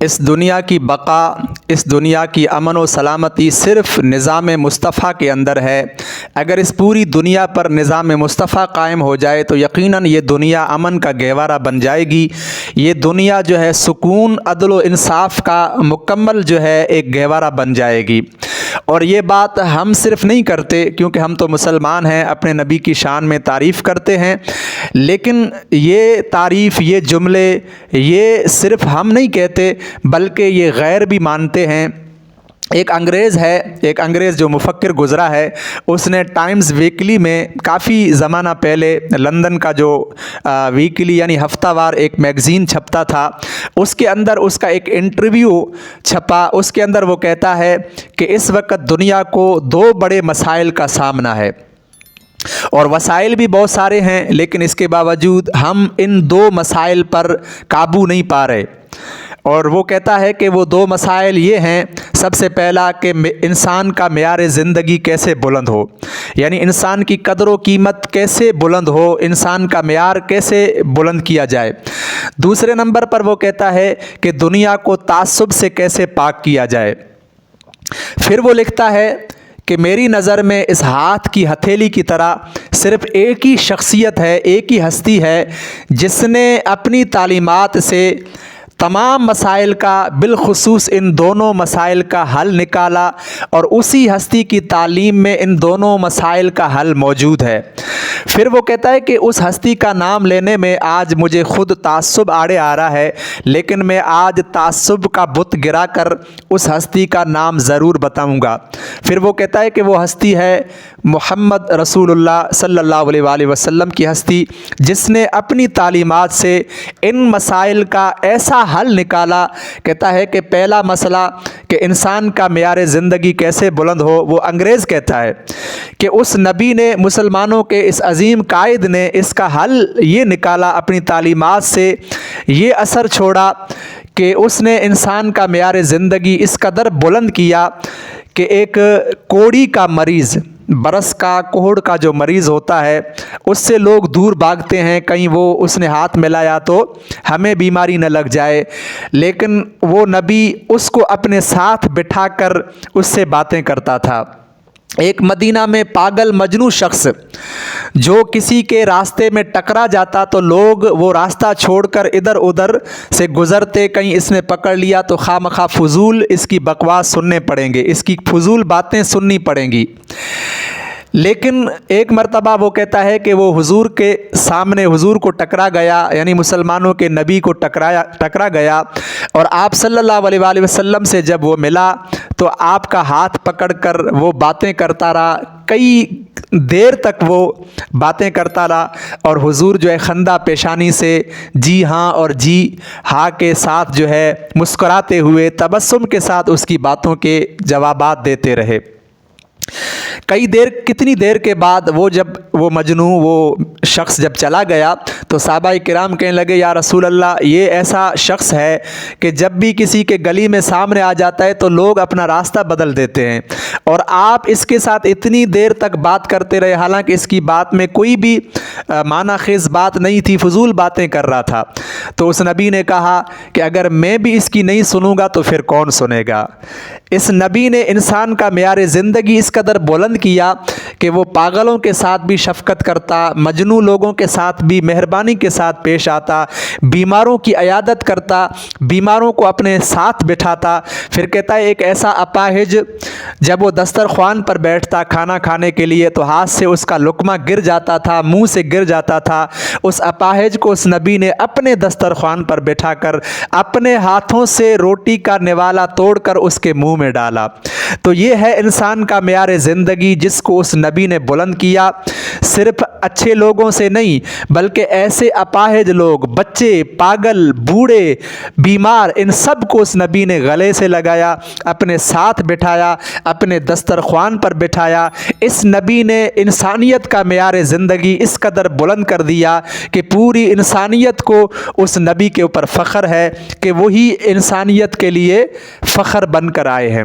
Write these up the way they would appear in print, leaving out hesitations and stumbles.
اس دنیا کی بقا، اس دنیا کی امن و سلامتی صرف نظام مصطفیٰ کے اندر ہے۔ اگر اس پوری دنیا پر نظام مصطفیٰ قائم ہو جائے تو یقیناً یہ دنیا امن کا گہوارہ بن جائے گی۔ یہ دنیا جو ہے سکون، عدل و انصاف کا مکمل جو ہے ایک گہوارہ بن جائے گی۔ اور یہ بات ہم صرف نہیں کرتے، کیونکہ ہم تو مسلمان ہیں، اپنے نبی کی شان میں تعریف کرتے ہیں، لیکن یہ تعریف، یہ جملے، یہ صرف ہم نہیں کہتے بلکہ یہ غیر بھی مانتے ہیں۔ ایک انگریز جو مفکر گزرا ہے، اس نے ٹائمز ویکلی میں کافی زمانہ پہلے لندن کا جو ویکلی یعنی ہفتہ وار ایک میگزین چھپتا تھا، اس کے اندر اس کا ایک انٹرویو چھپا۔ اس کے اندر وہ کہتا ہے کہ اس وقت دنیا کو دو بڑے مسائل کا سامنا ہے، اور وسائل بھی بہت سارے ہیں، لیکن اس کے باوجود ہم ان دو مسائل پر قابو نہیں پا رہے۔ اور وہ کہتا ہے کہ وہ دو مسائل یہ ہیں، سب سے پہلا کہ انسان کا معیار زندگی کیسے بلند ہو، یعنی انسان کی قدر و قیمت کیسے بلند ہو، انسان کا معیار کیسے بلند کیا جائے۔ دوسرے نمبر پر وہ کہتا ہے کہ دنیا کو تعصب سے کیسے پاک کیا جائے۔ پھر وہ لکھتا ہے کہ میری نظر میں اس ہاتھ کی ہتھیلی کی طرح صرف ایک ہی شخصیت ہے، ایک ہی ہستی ہے جس نے اپنی تعلیمات سے تمام مسائل کا، بالخصوص ان دونوں مسائل کا حل نکالا، اور اسی ہستی کی تعلیم میں ان دونوں مسائل کا حل موجود ہے۔ پھر وہ کہتا ہے کہ اس ہستی کا نام لینے میں آج مجھے خود تعصب آڑے آ رہا ہے، لیکن میں آج تعصب کا بت گرا کر اس ہستی کا نام ضرور بتاؤں گا۔ پھر وہ کہتا ہے کہ وہ ہستی ہے محمد رسول اللہ صلی اللہ علیہ وآلہ وسلم کی ہستی، جس نے اپنی تعلیمات سے ان مسائل کا ایسا حل نکالا۔ کہتا ہے کہ پہلا مسئلہ کہ انسان کا معیار زندگی کیسے بلند ہو، وہ انگریز کہتا ہے کہ اس نبی نے، مسلمانوں کے اس عظیم قائد نے اس کا حل یہ نکالا، اپنی تعلیمات سے یہ اثر چھوڑا کہ اس نے انسان کا معیار زندگی اس قدر بلند کیا کہ ایک کوڑی کا مریض، برس کا، کوڑ کا جو مریض ہوتا ہے، اس سے لوگ دور بھاگتے ہیں، کہیں وہ اس نے ہاتھ ملایا تو ہمیں بیماری نہ لگ جائے، لیکن وہ نبی اس کو اپنے ساتھ بٹھا کر اس سے باتیں کرتا تھا۔ ایک مدینہ میں پاگل مجنوں شخص جو کسی کے راستے میں ٹکرا جاتا تو لوگ وہ راستہ چھوڑ کر ادھر ادھر سے گزرتے، کہیں اس نے پکڑ لیا تو خواہ مخواہ فضول اس کی بکواس سننے پڑیں گے، اس کی فضول باتیں سننی پڑیں گی۔ لیکن ایک مرتبہ وہ کہتا ہے کہ وہ حضور کے سامنے حضور کو ٹکرا گیا، یعنی مسلمانوں کے نبی کو ٹکرا گیا، اور آپ صلی اللہ علیہ وآلہ وسلم سے جب وہ ملا تو آپ کا ہاتھ پکڑ کر وہ باتیں کرتا رہا، کئی دیر تک وہ باتیں کرتا رہا، اور حضور جو ہے خندہ پیشانی سے جی ہاں اور جی ہاں کے ساتھ جو ہے مسکراتے ہوئے تبسم کے ساتھ اس کی باتوں کے جوابات دیتے رہے۔ کتنی دیر کے بعد وہ مجنوں، وہ شخص جب چلا گیا تو صحابہ کرام کہنے لگے یا رسول اللہ، یہ ایسا شخص ہے کہ جب بھی کسی کے گلی میں سامنے آ جاتا ہے تو لوگ اپنا راستہ بدل دیتے ہیں، اور آپ اس کے ساتھ اتنی دیر تک بات کرتے رہے، حالانکہ اس کی بات میں کوئی بھی معنی خیز بات نہیں تھی، فضول باتیں کر رہا تھا۔ تو اس نبی نے کہا کہ اگر میں بھی اس کی نہیں سنوں گا تو پھر کون سنے گا۔ اس نبی نے انسان کا معیار زندگی اس قدر بلند کیا کہ وہ پاگلوں کے ساتھ بھی شفقت کرتا، مجنوں لوگوں کے ساتھ بھی مہربانی کے ساتھ پیش آتا، بیماروں کی عیادت کرتا، بیماروں کو اپنے ساتھ بٹھاتا۔ پھر کہتا ہے ایک ایسا اپاہج جب وہ دسترخوان پر بیٹھتا کھانا کھانے کے لیے تو ہاتھ سے اس کا لقمہ گر جاتا تھا، منہ سے گر جاتا تھا، اس اپاہج کو اس نبی نے اپنے دسترخوان پر بٹھا کر اپنے ہاتھوں سے روٹی کا نوالا توڑ کر اس کے منہ میں ڈالا۔ تو یہ ہے انسان کا معیار زندگی جس کو اس نبی نے بلند کیا، صرف اچھے لوگوں سے نہیں بلکہ ایسے اپاہج لوگ، بچے، پاگل، بوڑھے، بیمار، ان سب کو اس نبی نے گلے سے لگایا، اپنے ساتھ بٹھایا، اپنے دسترخوان پر بٹھایا۔ اس نبی نے انسانیت کا معیار زندگی اس قدر بلند کر دیا کہ پوری انسانیت کو اس نبی کے اوپر فخر ہے کہ وہی انسانیت کے لیے فخر بن کر آئے ہیں۔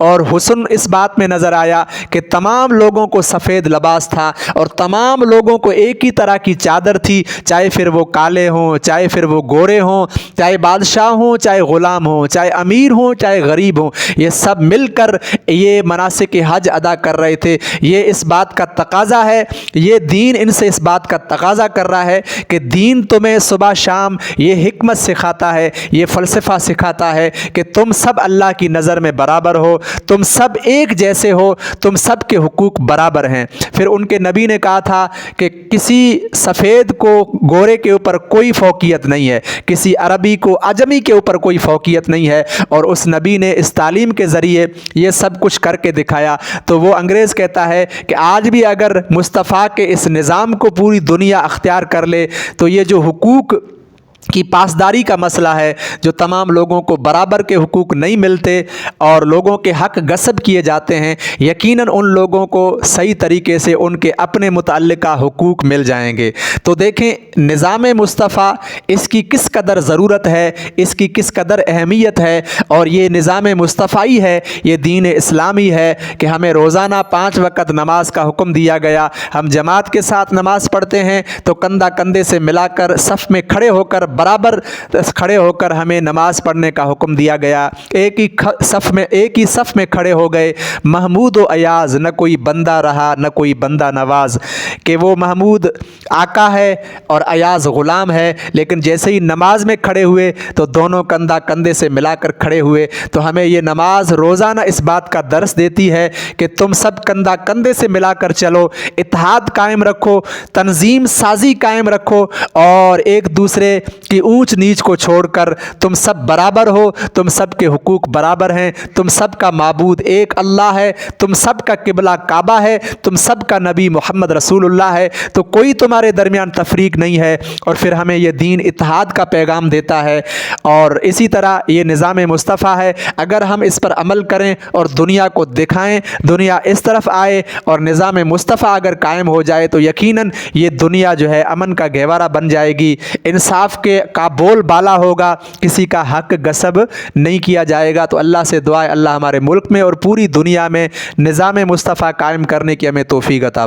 اور حسن اس بات میں نظر آیا کہ تمام لوگوں کو سفید لباس تھا اور تمام لوگوں کو ایک ہی طرح کی چادر تھی، چاہے پھر وہ کالے ہوں، چاہے پھر وہ گورے ہوں، چاہے بادشاہ ہوں، چاہے غلام ہوں، چاہے امیر ہوں، چاہے غریب ہوں، یہ سب مل کر یہ مناسک حج ادا کر رہے تھے۔ یہ اس بات کا تقاضا ہے، یہ دین ان سے اس بات کا تقاضا کر رہا ہے کہ دین تمہیں صبح شام یہ حکمت سکھاتا ہے، یہ فلسفہ سکھاتا ہے کہ تم سب اللہ کی نظر میں برابر ہو، تم سب ایک جیسے ہو، تم سب کے حقوق برابر ہیں۔ پھر ان کے نبی نے کہا تھا کہ کسی سفید کو گورے کے اوپر کوئی فوقیت نہیں ہے، کسی عربی کو عجمی کے اوپر کوئی فوقیت نہیں ہے، اور اس نبی نے اس تعلیم کے ذریعے یہ سب کچھ کر کے دکھایا۔ تو وہ انگریز کہتا ہے کہ آج بھی اگر مصطفیٰ کے اس نظام کو پوری دنیا اختیار کر لے تو یہ جو حقوق کی پاسداری کا مسئلہ ہے، جو تمام لوگوں کو برابر کے حقوق نہیں ملتے اور لوگوں کے حق غصب کیے جاتے ہیں، یقیناً ان لوگوں کو صحیح طریقے سے ان کے اپنے متعلقہ حقوق مل جائیں گے۔ تو دیکھیں نظام مصطفیٰ، اس کی کس قدر ضرورت ہے، اس کی کس قدر اہمیت ہے، اور یہ نظام مصطفی ہے، یہ دین اسلامی ہے کہ ہمیں روزانہ 5 وقت نماز کا حکم دیا گیا۔ ہم جماعت کے ساتھ نماز پڑھتے ہیں تو کندھا کندھے سے ملا کر صف میں کھڑے ہو کر برابر کھڑے ہو کر ہمیں نماز پڑھنے کا حکم دیا گیا۔ ایک ہی صف میں کھڑے ہو گئے، محمود و ایاز، نہ کوئی بندہ رہا نہ کوئی بندہ نواز، کہ وہ محمود آقا ہے اور ایاز غلام ہے، لیکن جیسے ہی نماز میں کھڑے ہوئے تو دونوں کندھا کندھے سے ملا کر کھڑے ہوئے۔ تو ہمیں یہ نماز روزانہ اس بات کا درس دیتی ہے کہ تم سب کندھا کندھے سے ملا کر چلو، اتحاد قائم رکھو، تنظیم سازی قائم رکھو، اور ایک دوسرے کی اونچ نیچ کو چھوڑ کر تم سب برابر ہو، تم سب کے حقوق برابر ہیں، تم سب کا معبود ایک اللہ ہے، تم سب کا قبلہ کعبہ ہے، تم سب کا نبی محمد رسول اللہ ہے، تو کوئی تمہارے درمیان تفریق نہیں ہے۔ اور پھر ہمیں یہ دین اتحاد کا پیغام دیتا ہے، اور اسی طرح یہ نظام مصطفیٰ ہے۔ اگر ہم اس پر عمل کریں اور دنیا کو دکھائیں، دنیا اس طرف آئے اور نظام مصطفیٰ اگر قائم ہو جائے تو یقیناً یہ دنیا جو ہے امن کا گہوارہ بن جائے گی، انصاف کا بول بالا ہوگا، کسی کا حق غصب نہیں کیا جائے گا۔ تو اللہ سے دعا ہے اللہ ہمارے ملک میں اور پوری دنیا میں نظام مصطفیٰ قائم کرنے کی ہمیں توفیق عطا